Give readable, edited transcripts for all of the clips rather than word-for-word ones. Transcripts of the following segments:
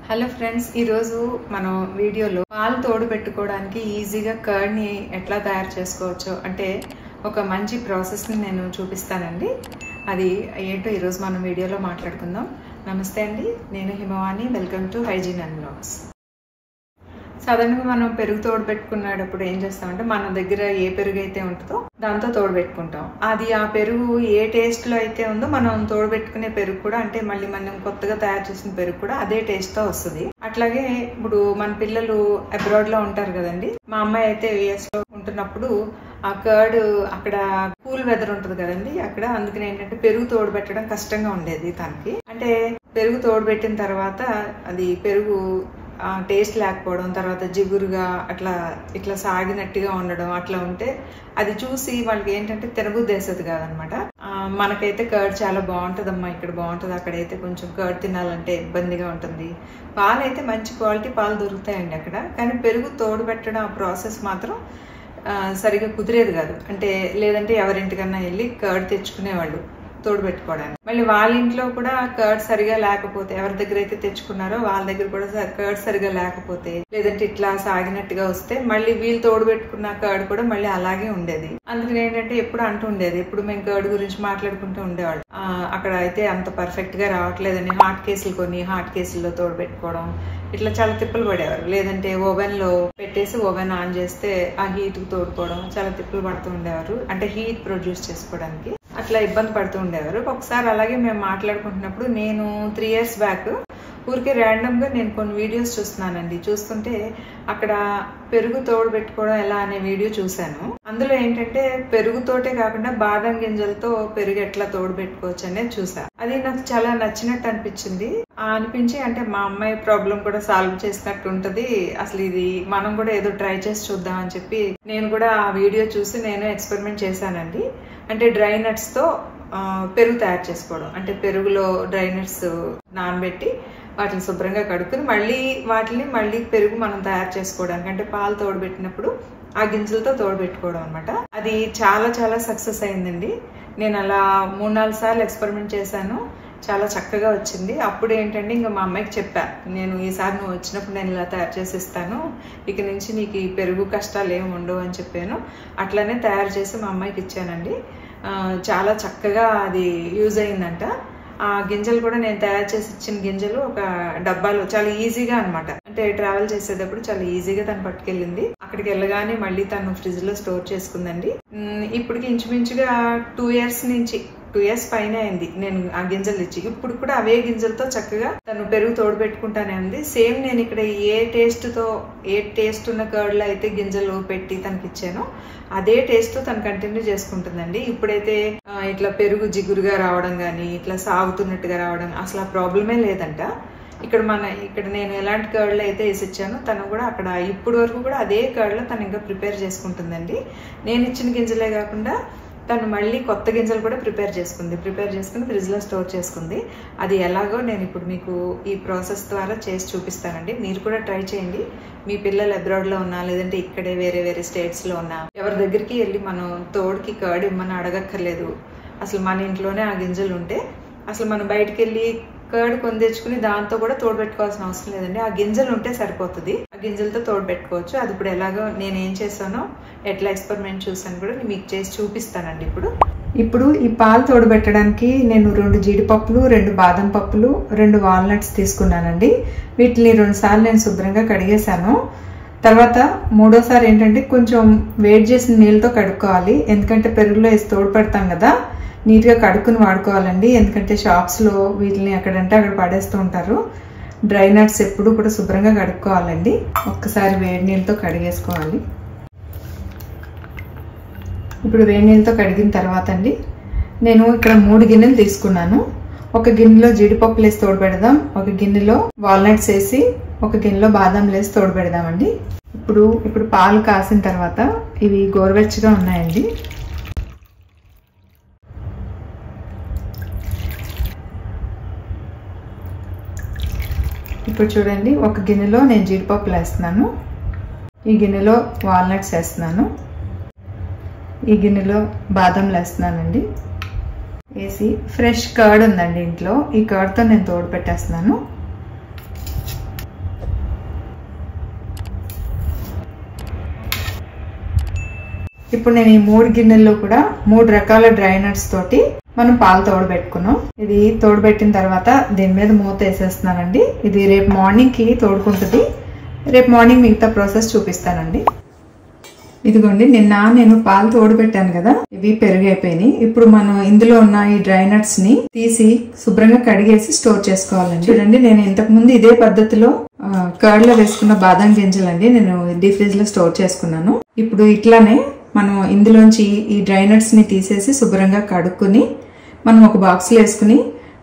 Hello friends, ఈరోజు మనం వీడియోలో పాలు తోడు పెట్టుకోవడానికి ఈజీగా కర్డ్ని ఎట్లా తయారు చేసుకోవచ్చో అంటే ఒక మంచి ప్రాసెస్ని నేను చూపిస్తానండి. అది ఏంటో ఈరోజు మనం వీడియోలో మాట్లాడుకుందాం. నమస్తే అండి, నేను Himavani. Welcome to hygiene and vlogs. సాధారణంగా మనం పెరుగు తోడు పెట్టుకునేటప్పుడు ఏం చేస్తామంటే మన దగ్గర ఏ పెరుగు అయితే ఉంటుందో దాంతో తోడు పెట్టుకుంటాం. అది ఆ పెరుగు ఏ టేస్ట్లో అయితే ఉందో మనం తోడు పెట్టుకునే పెరుగు కూడా, అంటే మళ్ళీ మనం కొత్తగా తయారు చేసిన పెరుగు కూడా అదే టేస్ట్తో వస్తుంది. అట్లాగే ఇప్పుడు మన పిల్లలు అబ్రాడ్లో ఉంటారు కదండి. మా అమ్మాయి అయితే US లో ఉంటున్నప్పుడు ఆ కర్డ్ అక్కడ కూల్ వెదర్ ఉంటుంది కదండి అక్కడ, అందుకని ఏంటంటే పెరుగు తోడు పెట్టడం కష్టంగా ఉండేది తనకి. అంటే పెరుగు తోడు పెట్టిన తర్వాత అది పెరుగు టేస్ట్ లేకపోవడం, తర్వాత జిగురుగా ఇట్లా సాగినట్టుగా ఉండడం, అట్లా ఉంటే అది చూసి వాళ్ళకి ఏంటంటే తినబుద్దేసేది కాదనమాట. మనకైతే కర్డ్ చాలా బాగుంటుందమ్మా, ఇక్కడ బాగుంటుంది, అక్కడైతే కొంచెం కర్డ్ తినాలంటే ఇబ్బందిగా ఉంటుంది. పాలు అయితే మంచి క్వాలిటీ పాలు దొరుకుతాయండి అక్కడ, కానీ పెరుగు తోడు పెట్టడం ఆ ప్రాసెస్ మాత్రం సరిగా కుదిరేది కాదు. అంటే లేదంటే ఎవరింటికన్నా వెళ్ళి కర్డ్ తెచ్చుకునేవాళ్ళు తోడు పెట్టుకోవడానికి. మళ్ళీ వాళ్ళ ఇంట్లో కూడా కర్డ్ సరిగా లేకపోతే, ఎవరి దగ్గర అయితే తెచ్చుకున్నారో వాళ్ళ దగ్గర కూడా కర్డ్ సరిగా లేకపోతే, లేదంటే ఇట్లా సాగినట్టుగా వస్తే మళ్ళీ వీళ్ళు తోడు పెట్టుకున్న కర్డ్ కూడా మళ్ళీ అలాగే ఉండేది. అందుకని ఏంటంటే ఎప్పుడు అంటూ ఉండేది, ఎప్పుడు మేము కర్డ్ గురించి మాట్లాడుకుంటూ ఉండేవాళ్ళు. అక్కడ అయితే అంత పర్ఫెక్ట్ గా రావట్లేదని హాట్ కేసులు కొని హాట్ కేసుల్లో తోడు పెట్టుకోవడం, ఇట్లా చాలా తిప్పలు పడేవారు. లేదంటే ఓవెన్ లో పెట్టేసి ఓవెన్ ఆన్ చేస్తే ఆ హీట్ కు తోడుకోవడం, చాలా తిప్పలు పడుతూ ఉండేవారు. అంటే హీట్ ప్రొడ్యూస్ చేసుకోవడానికి అట్లా ఇబ్బంది పడుతూ ఉండేవారు. ఒకసారి అలాగే మేము మాట్లాడుకుంటున్నప్పుడు నేను 3 years బ్యాక్ ఊరికే ర్యాండమ్ గా నేను కొన్ని వీడియోస్ చూస్తున్నానండి. చూస్తుంటే అక్కడ పెరుగు తోడు పెట్టుకోవడం ఎలా అనే వీడియో చూశాను. అందులో ఏంటంటే పెరుగుతోటే కాకుండా బాదం గింజలతో పెరుగు ఎట్లా తోడు పెట్టుకోవచ్చు అనేది చూసా. అది నాకు చాలా నచ్చినట్టు అనిపించి అంటే మా అమ్మాయి ప్రాబ్లం కూడా సాల్వ్ చేసినట్టు ఉంటది. అసలు ఇది మనం కూడా ఏదో ట్రై చేసి చూద్దాం అని చెప్పి నేను కూడా ఆ వీడియో చూసి నేను ఎక్స్పెరిమెంట్ చేశానండి. అంటే డ్రై నట్స్ తో పెరుగు తయారు చేసుకోవడం, అంటే పెరుగులో డ్రై నట్స్ నానబెట్టి వాటిని శుభ్రంగా కడుక్కుని మళ్ళీ పెరుగు మనం తయారు చేసుకోవడానికి, అంటే పాలు తోడుపెట్టినప్పుడు ఆ గింజలతో తోడుపెట్టుకోవడం అనమాట. అది చాలా చాలా సక్సెస్ అయిందండి. నేను అలా 3-4 సార్లు ఎక్స్పెరిమెంట్ చేశాను. చాలా చక్కగా వచ్చింది. అప్పుడు ఏంటంటే ఇంకా మా అమ్మాయికి చెప్పా, నేను ఈసారి నువ్వు వచ్చినప్పుడు నేను ఇలా తయారు చేసిస్తాను, ఇక నుంచి నీకు ఈ పెరుగు కష్టాలు ఏమి ఉండవు అని చెప్పాను. అట్లానే తయారు చేసి మా అమ్మాయికి ఇచ్చానండి. చాలా చక్కగా అది యూజ్ అయిందంట. ఆ గింజలు కూడా నేను తయారు చేసి ఇచ్చిన గింజలు ఒక డబ్బాలో చాలా ఈజీగా అనమాట, అంటే ట్రావెల్ చేసేటప్పుడు చాలా ఈజీగా తను పట్టుకెళ్ళింది. అక్కడికి వెళ్ళగానే మళ్ళీ తను ఫ్రిడ్జ్ లో స్టోర్ చేసుకుందండి. ఇప్పటికి ఇంచుమించుగా 2 years పైన అయింది నేను ఆ గింజలు ఇచ్చి. ఇప్పుడు కూడా అవే గింజలతో చక్కగా తను పెరుగు తోడు పెట్టుకుంటానే ఉంది. సేమ్ నేను ఇక్కడ ఏ టేస్ట్ ఉన్న కర్డ్ లో అయితే గింజలు పెట్టి తనకి ఇచ్చానో అదే టేస్ట్ తో తను కంటిన్యూ చేసుకుంటుందండి. ఇప్పుడైతే ఇట్లా పెరుగు జిగురుగా రావడం కానీ ఇట్లా సాగుతున్నట్టుగా రావడం అసలు ఆ ప్రాబ్లమే లేదంట. ఇక్కడ నేను ఎలాంటి కర్డ్లో అయితే వేసిచ్చానో తను కూడా అక్కడ ఇప్పుడు వరకు కూడా అదే కర్డ్లో తను ఇంకా ప్రిపేర్ చేసుకుంటుందండి. నేను ఇచ్చిన గింజలే కాకుండా తను మళ్ళీ కొత్త గింజలు కూడా ప్రిపేర్ చేసుకుని ఫ్రిడ్జ్ లో స్టోర్ చేసుకుంది. అది ఎలాగో నేను ఇప్పుడు మీకు ఈ ప్రాసెస్ ద్వారా చేసి చూపిస్తానండి. మీరు కూడా ట్రై చేయండి. మీ పిల్లలు అబ్రాడ్ లో ఉన్నా, లేదంటే ఇక్కడే వేరే స్టేట్స్ లో ఉన్నా, ఎవరి దగ్గరికి వెళ్ళి మనం తోడుకి కర్డ్ ఇమ్మని అడగక్కర్లేదు. అసలు మన ఇంట్లోనే ఆ గింజలు ఉంటే అసలు మనం బయటకు వెళ్ళి కర్డ్ కొని తెచ్చుకుని దాంతో కూడా తోడు పెట్టుకోవాల్సిన అవసరం లేదండి. ఆ గింజలు ఉంటే సరిపోతుంది. ఆ గింజలతో తోడు పెట్టుకోవచ్చు. అది ఇప్పుడు ఎలాగో నేను ఏం చేశానో, ఎట్లా ఎక్స్పెరిమెంట్ చూసాను కూడా మీకు చేసి చూపిస్తానండి. ఇప్పుడు ఈ పాలు తోడు పెట్టడానికి నేను 2 జీడిపప్పులు, 2 బాదం పప్పులు, 2 వాల్నట్స్ తీసుకున్నానండి. వీటిని 2 సార్లు నేను శుభ్రంగా కడిగేశాను. తర్వాత 3వసారి ఏంటంటే కొంచెం వేడి చేసిన నీళ్ళతో కడుక్కోవాలి. ఎందుకంటే పెరుగులో వేసి తోడు పెడతాం కదా, నీట్గా కడుక్కుని వాడుకోవాలండి. ఎందుకంటే షాప్స్లో వీటిని ఎక్కడంటే అక్కడ పడేస్తూ ఉంటారు. డ్రై నట్స్ ఎప్పుడు కూడా శుభ్రంగా కడుక్కోవాలండి. ఒక్కసారి వేడి నీళ్ళతో కడిగేసుకోవాలి. ఇప్పుడు వేడి నీళ్ళతో కడిగిన తర్వాత అండి నేను ఇక్కడ 3 గిన్నెలు తీసుకున్నాను. ఒక గిన్నెలో జీడిపప్పులు వేసి తోడు పెడదాం, ఒక గిన్నెలో వాల్నట్స్ వేసి, ఒక గిన్నెలో బాదం వేసి తోడు పెడదామండి. ఇప్పుడు పాలు కాసిన తర్వాత ఇవి గోరువెచ్చగా ఉన్నాయండి. ఇప్పుడు చూడండి, ఒక గిన్నెలో నేను జీడిపప్పులు వేస్తున్నాను, ఈ గిన్నెలో వాల్నట్స్ వేస్తున్నాను, ఈ గిన్నెలో బాదంలు వేస్తున్నానండి. వేసి ఫ్రెష్ కర్డ్ ఉందండి ఇంట్లో, ఈ కర్డ్తో నేను తోడు పెట్టేస్తున్నాను. ఇప్పుడు నేను ఈ 3 గిన్నెల్లో కూడా 3 రకాల డ్రై నట్స్ తోటి మనం పాలు తోడబెట్టుకున్నాం. ఇది తోడబెట్టిన తర్వాత దీని మీద మూత వేసేస్తున్నానండి. ఇది రేపు మార్నింగ్ కి తోడుకుంటుంది. రేపు మార్నింగ్ మిగతా ప్రాసెస్ చూపిస్తానండి. ఇదిగోండి, నిన్న నేను పాలు తోడబెట్టాను కదా, ఇవి పెరుగైపోయినాయి. ఇప్పుడు మనం ఇందులో ఉన్న ఈ డ్రై నట్స్ ని తీసి శుభ్రంగా కడిగేసి స్టోర్ చేసుకోవాలండి. చూడండి, నేను ఇంతకు ముందు ఇదే పద్ధతిలో కర్డ్ లో వేసుకున్న బాదం గింజలండి నేను డీప్ ఫ్రిడ్జ్ లో స్టోర్ చేసుకున్నాను. ఇప్పుడు ఇట్లానే మనం ఇందులోంచి ఈ డ్రై నట్స్ ని తీసేసి శుభ్రంగా కడుక్కుని మనం ఒక బాక్స్ లో వేసుకుని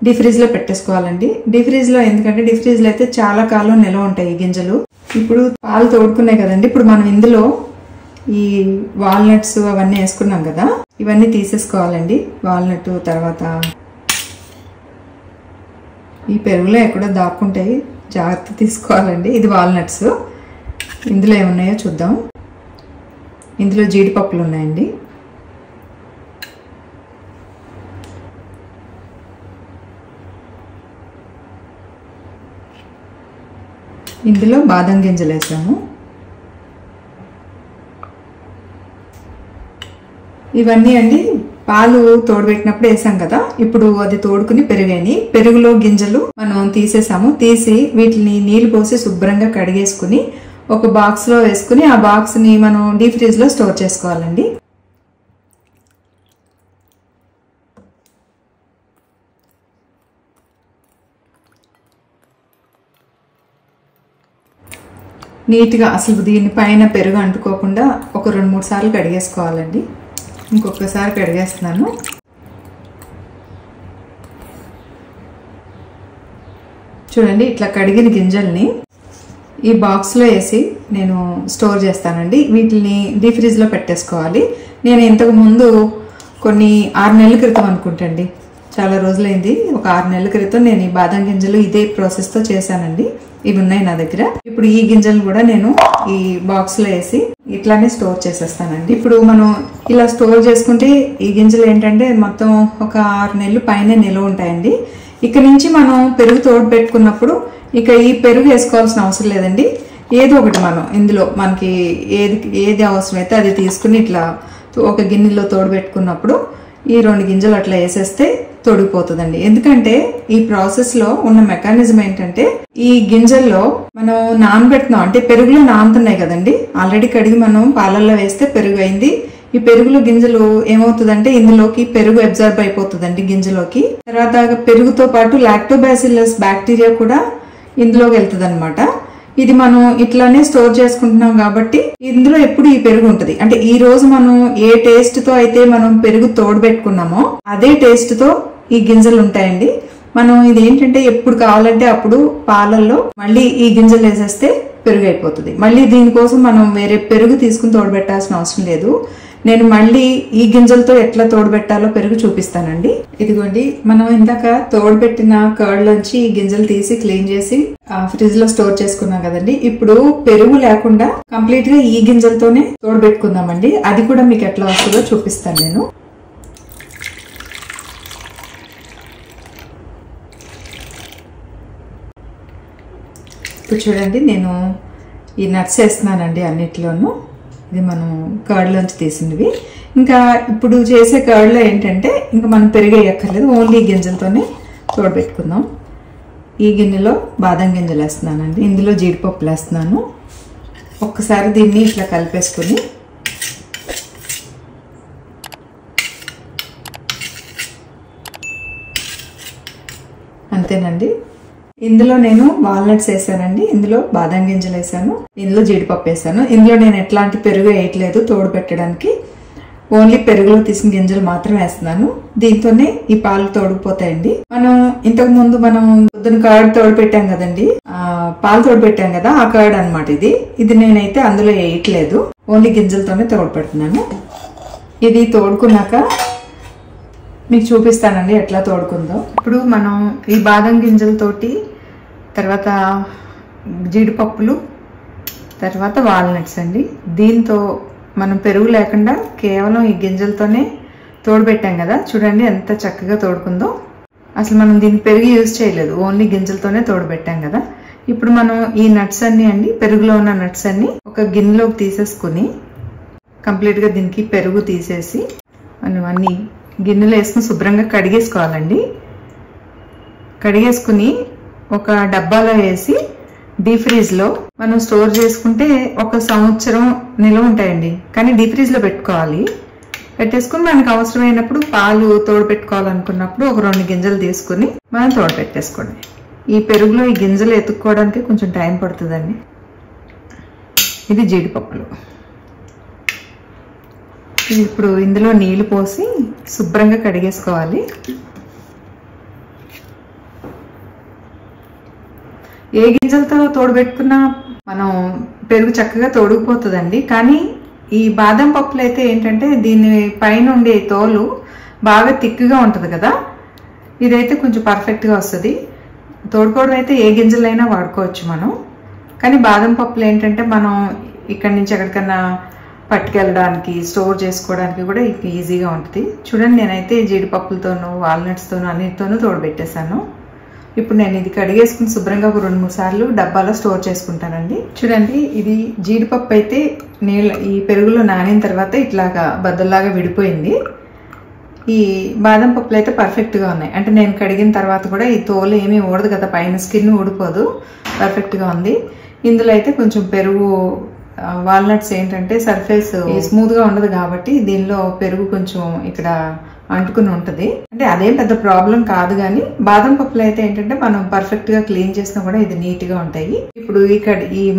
డీప్ ఫ్రిడ్జ్ లో పెట్టేసుకోవాలండి. డీప్ ఫ్రిడ్జ్ లో ఎందుకంటే డీప్ ఫ్రిడ్జ్ లో అయితే చాలా కాలం నిల్వ ఉంటాయి ఈ గింజలు. ఇప్పుడు పాలు తోడుకున్నాయి కదండి, ఇప్పుడు మనం ఇందులో ఈ వాల్నట్స్ అవన్నీ వేసుకున్నాం కదా, ఇవన్నీ తీసేసుకోవాలండి. వాల్నట్ తర్వాత ఈ పెరుగులో ఎక్కడో దాక్కుంటాయి, జాగ్రత్త తీసుకోవాలండి. ఇది వాల్నట్స్. ఇందులో ఏమున్నాయో చూద్దాం. ఇందులో జీడిపప్పులు ఉన్నాయండి. ఇందులో బాదం గింజలు వేసాము. ఇవన్నీ అండి పాలు తోడబెట్టినప్పుడు వేసాం కదా, ఇప్పుడు అది తోడుకుని పెరుగని పెరుగులో గింజలు మనం తీసేసాము. తీసి వీటిని నీళ్లు పోసి శుభ్రంగా కడిగేసుకుని ఒక బాక్స్ లో వేసుకుని ఆ బాక్స్ ని మనం డీప్ ఫ్రిడ్జ్ లో స్టోర్ చేసుకోవాలండి. నీట్గా అసలు దీని పైన పెరుగు అంటుకోకుండా ఒక 2-3 సార్లు కడిగేసుకోవాలండి. ఇంకొకసారి కడిగేస్తున్నాను. చూడండి, ఇట్లా కడిగిన గింజల్ని ఈ బాక్స్ లో వేసి నేను స్టోర్ చేస్తానండి. వీటిని డీప్ ఫ్రిడ్జ్ లో పెట్టేసుకోవాలి. నేను ఇంతకు ముందు కొన్ని 6 నెలల క్రితం అనుకుంటండి, చాలా రోజులైంది, ఒక 6 నెలల క్రితం నేను ఈ బాదం గింజలు ఇదే ప్రాసెస్ తో చేశానండి. ఇవి ఉన్నాయి నా దగ్గర. ఇప్పుడు ఈ గింజలు కూడా నేను ఈ బాక్స్ లో వేసి ఇట్లానే స్టోర్ చేసేస్తానండి. ఇప్పుడు మనం ఇలా స్టోర్ చేసుకుంటే ఈ గింజలు ఏంటంటే మొత్తం ఒక 6 నెలలు పైన నిల్వ ఉంటాయండి. ఇక నుంచి మనం పెరుగు తోడు పెట్టుకున్నప్పుడు ఇక ఈ పెరుగు వేసుకోవాల్సిన అవసరం లేదండి. ఏదో ఒకటి మనం ఇందులో మనకి ఏది అవసరమైతే అది తీసుకుని ఇట్లా ఒక గిన్నెలో తోడు పెట్టుకున్నప్పుడు ఈ 2 గింజలు అట్లా వేసేస్తే తొడిగిపోతుందండి. ఎందుకంటే ఈ ప్రాసెస్ లో ఉన్న మెకానిజం ఏంటంటే ఈ గింజల్లో మనం నానబెడుతున్నాం అంటే పెరుగులో నానుతున్నాయి కదండి, ఆల్రెడీ కడిగి మనం పాలల్లో వేస్తే పెరుగు అయింది. ఈ పెరుగులో గింజలు ఏమవుతుందంటే ఇందులోకి పెరుగు అబ్జర్బ్ అయిపోతుందండి గింజలోకి. తర్వాత పెరుగుతో పాటు లాక్టోబాసిల్లస్ బ్యాక్టీరియా కూడా ఇందులోకి వెళ్తుంది అనమాట. ఇది మనం ఇట్లానే స్టోర్ చేసుకుంటున్నాం కాబట్టి ఇందులో ఎప్పుడు ఈ పెరుగు ఉంటుంది. అంటే ఈ రోజు మనం ఏ టేస్ట్ తో అయితే మనం పెరుగు తోడుపెట్టుకున్నామో అదే టేస్ట్ తో ఈ గింజలు ఉంటాయండి. మనం ఇది ఏంటంటే ఎప్పుడు కావాలంటే అప్పుడు పాలల్లో మళ్ళీ ఈ గింజలు వేసేస్తే పెరుగు అయిపోతుంది. మళ్ళీ దీనికోసం మనం వేరే పెరుగు తీసుకుని తోడబెట్టాల్సిన అవసరం లేదు. నేను మళ్ళీ ఈ గింజలతో ఎట్లా తోడబెట్టాలో పెరుగు చూపిస్తానండి. ఇదిగోండి, మనం ఇందాక తోడబెట్టిన కర్డ్ లోంచి ఈ గింజలు తీసి క్లీన్ చేసి ఫ్రిడ్జ్ లో స్టోర్ చేసుకున్నాం కదండి. ఇప్పుడు పెరుగు లేకుండా కంప్లీట్ గా ఈ గింజలతోనే తోడబెట్టుకుందామండి. అది కూడా మీకు ఎట్లా వస్తుందో చూపిస్తాను నేను. ఇప్పుడు చూడండి, నేను ఈ నట్స్ వేస్తున్నానండి అన్నిట్లోనూ. ఇది మనం కర్డ్లోంచి తీసినవి. ఇంకా ఇప్పుడు చేసే కర్డ్లో ఏంటంటే ఇంకా మనం పెరిగేయక్కర్లేదు, ఓన్లీ గింజలతోనే తోడబెట్టుకుందాం. ఈ గిన్నెలో బాదం గింజలు వేస్తున్నానండి, ఇందులో జీడిపప్పులు వేస్తున్నాను. ఒక్కసారి దీన్ని ఇట్లా కలిపేసుకుని అంతేనండి. ఇందులో నేను వాల్నట్స్ వేసానండి, ఇందులో బాదం గింజలు వేసాను, ఇందులో జీడిపప్పు వేసాను. ఇందులో నేను ఎట్లాంటి పెరుగు వేయట్లేదు తోడు పెట్టడానికి, ఓన్లీ పెరుగులో తీసిన గింజలు మాత్రం వేస్తున్నాను. దీంతోనే ఈ పాలు తోడుకుపోతాయండి. మనం ఇంతకు ముందు మనం పొద్దున కర్డ్ తోడు పెట్టాం కదండి, పాలు తోడు పెట్టాం కదా, ఆ కర్డ్ అనమాట ఇది. ఇది నేనైతే అందులో వేయట్లేదు, ఓన్లీ గింజలతోనే తోడు పెడుతున్నాను. ఇది తోడుకున్నాక మీకు చూపిస్తానండి ఎట్లా తోడుకుందో. ఇప్పుడు మనం ఈ బాదం గింజలతోటి తర్వాత జీడిపప్పులు తర్వాత వాల్నట్స్ అండి, దీంతో మనం పెరుగు లేకుండా కేవలం ఈ గింజలతోనే తోడుపెట్టాం కదా, చూడండి ఎంత చక్కగా తోడుకుందో. అసలు మనం దీనికి పెరుగు యూజ్ చేయలేదు, ఓన్లీ గింజలతోనే తోడుపెట్టాం కదా. ఇప్పుడు మనం ఈ నట్స్ అన్ని అండి, పెరుగులో ఉన్న నట్స్ అన్ని ఒక గిన్నెలోకి తీసేసుకుని కంప్లీట్గా దీనికి పెరుగు తీసేసి మనం అన్ని గిన్నెలు వేసుకుని శుభ్రంగా కడిగేసుకోవాలండి. కడిగేసుకుని ఒక డబ్బాలో వేసి డీప్ ఫ్రీజ్లో మనం స్టోర్ చేసుకుంటే 1 సంవత్సరం నిల్వ ఉంటాయండి. కానీ డీప్ ఫ్రీజ్లో పెట్టుకోవాలి. పెట్టేసుకుని మనకు అవసరమైనప్పుడు పాలు తోడు పెట్టుకోవాలనుకున్నప్పుడు ఒక 2 గింజలు తీసుకుని మనం తోడు పెట్టేసుకోండి. ఈ పెరుగులో ఈ గింజలు ఎత్తుక్కోవడానికి కొంచెం టైం పడుతుందండి. ఇది జీడిపప్పులు. ఇప్పుడు ఇందులో నీళ్లు పోసి శుభ్రంగా కడిగేసుకోవాలి. ఏ గిన్నెలతో తోడు పెట్టుకున్నా మనం పెరుగు చక్కగా తోడుకుపోతుందండి. కానీ ఈ బాదం పప్పులు అయితే ఏంటంటే దీని పైన ఉండే తోలు బాగా థిక్గా ఉంటుంది కదా, ఇదైతే కొంచెం పర్ఫెక్ట్గా వస్తుంది. తోడుకోవడం అయితే ఏ గింజలైనా వాడుకోవచ్చు మనం. కానీ బాదం పప్పులు ఏంటంటే మనం ఇక్కడి నుంచి ఎక్కడికన్నా పట్టుకెళ్ళడానికి స్టోర్ చేసుకోవడానికి కూడా ఈజీగా ఉంటుంది. చూడండి, నేనైతే జీడిపప్పులతోనూ వాల్నట్స్తోనూ అన్నిటితోనూ తోడు పెట్టేశాను. ఇప్పుడు నేను ఇది కడిగేసుకుని శుభ్రంగా ఒక 2-3 సార్లు డబ్బాలో స్టోర్ చేసుకుంటానండి. చూడండి, ఇది జీడిపప్పు అయితే ఈ పెరుగులో నానిన తర్వాత ఇట్లాగా బద్దల్లాగా విడిపోయింది. ఈ బాదం పప్పులు అయితే పర్ఫెక్ట్గా ఉన్నాయి. అంటే నేను కడిగిన తర్వాత కూడా ఈ తోలు ఏమీ ఊడదు కదా, పైన స్కిన్ ఊడిపోదు, పర్ఫెక్ట్గా ఉంది. ఇందులో అయితే కొంచెం పెరుగు, వాల్నట్స్ ఏంటంటే సర్ఫేస్ స్మూత్గా ఉండదు కాబట్టి దీనిలో పెరుగు కొంచెం ఇక్కడ అంటుకుని ఉంటుంది. అంటే అదేం పెద్ద ప్రాబ్లం కాదు. కానీ బాదం పప్పులు అయితే ఏంటంటే మనం పర్ఫెక్ట్గా క్లీన్ చేసినా కూడా ఇది నీట్గా ఉంటాయి. ఇప్పుడు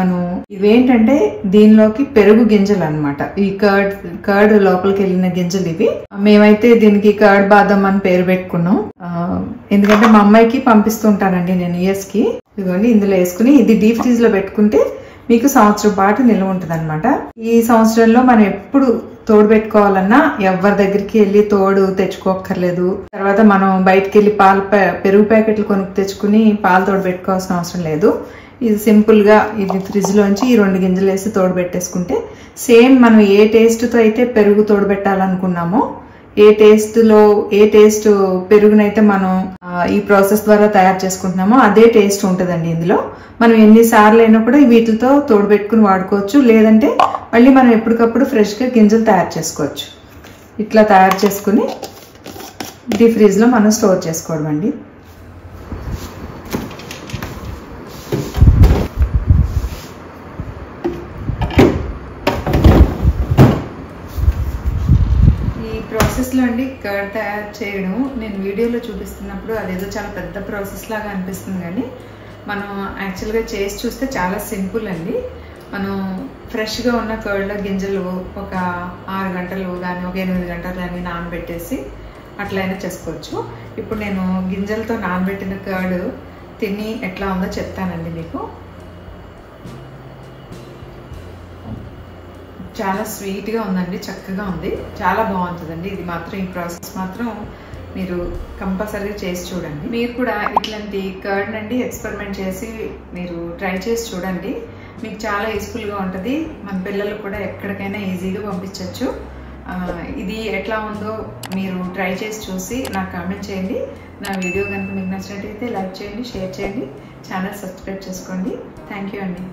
మనం ఇవేంటంటే దీనిలోకి పెరుగు గింజలు అనమాట. ఈ కర్డ్ లోపలికి వెళ్ళిన గింజలు ఇవి. మేమైతే దీనికి కర్డ్ బాదం అని పేరు పెట్టుకున్నాం. ఎందుకంటే మా అమ్మాయికి పంపిస్తుంటానండి నేను యుఎస్కి. ఇదిగోండి, ఇందులో వేసుకుని ఇది డీప్ ఫ్రీజ్ లో పెట్టుకుంటే మీకు సంవత్సరం పాటు నిల్వ ఉంటుంది అనమాట. ఈ సంవత్సరంలో మనం ఎప్పుడు తోడు పెట్టుకోవాలన్నా ఎవరి దగ్గరికి వెళ్ళి తోడు తెచ్చుకోక్కర్లేదు. తర్వాత మనం బయటకు వెళ్ళి పెరుగు ప్యాకెట్లు కొనుక్కు తెచ్చుకుని పాలు తోడు పెట్టుకోవాల్సిన అవసరం లేదు. ఇది సింపుల్ గా ఇది ఫ్రిడ్జ్ లోంచి ఈ 2 గింజలు వేసి తోడు పెట్టేసుకుంటే సేమ్ మనం ఏ టేస్ట్ తో అయితే పెరుగు తోడు పెట్టాలనుకున్నామో, ఏ టేస్ట్ పెరుగునైతే మనం ఈ ప్రాసెస్ ద్వారా తయారు చేసుకుంటున్నామో అదే టేస్ట్ ఉంటుందండి. ఇందులో మనం ఎన్నిసార్లు అయినా కూడా వీటితో తోడు పెట్టుకుని వాడుకోవచ్చు. లేదంటే మళ్ళీ మనం ఎప్పటికప్పుడు ఫ్రెష్గా గింజలు తయారు చేసుకోవచ్చు. ఇట్లా తయారు చేసుకుని డీప్ ఫ్రీజ్లో మనం స్టోర్ చేసుకోవడం అండి. ప్రాసెస్లో అండి కర్డ్ తయారు చేయడం నేను వీడియోలో చూపిస్తున్నప్పుడు అదేదో చాలా పెద్ద ప్రాసెస్ లాగా అనిపిస్తుంది. కానీ మనం యాక్చువల్గా చేసి చూస్తే చాలా సింపుల్ అండి. మనం ఫ్రెష్గా ఉన్న కర్డ్లో గింజలు ఒక 6 గంటలు కానీ ఒక 8 గంటలు కానీ నానబెట్టేసి అట్లయినా చేసుకోవచ్చు. ఇప్పుడు నేను గింజలతో నానబెట్టిన కర్డ్ తిని ఎట్లా ఉందో చెప్తానండి మీకు. చాలా స్వీట్గా ఉందండి, చక్కగా ఉంది, చాలా బాగుంటుందండి. ఇది మాత్రం ఈ ప్రాసెస్ మాత్రం మీరు కంపల్సరీగా చేసి చూడండి. మీరు కూడా ఇట్లాంటి కర్డ్ అండి ఎక్స్పెరిమెంట్ చేసి మీరు ట్రై చేసి చూడండి. మీకు చాలా యూస్ఫుల్గా ఉంటుంది. మన పిల్లలు కూడా ఎక్కడికైనా ఈజీగా పంపించవచ్చు. ఇది ఎట్లా ఉందో మీరు ట్రై చేసి చూసి నాకు కామెంట్ చేయండి. నా వీడియో కనుక మీకు నచ్చినట్టయితే లైక్ చేయండి, షేర్ చేయండి, ఛానల్ సబ్స్క్రైబ్ చేసుకోండి. థ్యాంక్ యూ అండి.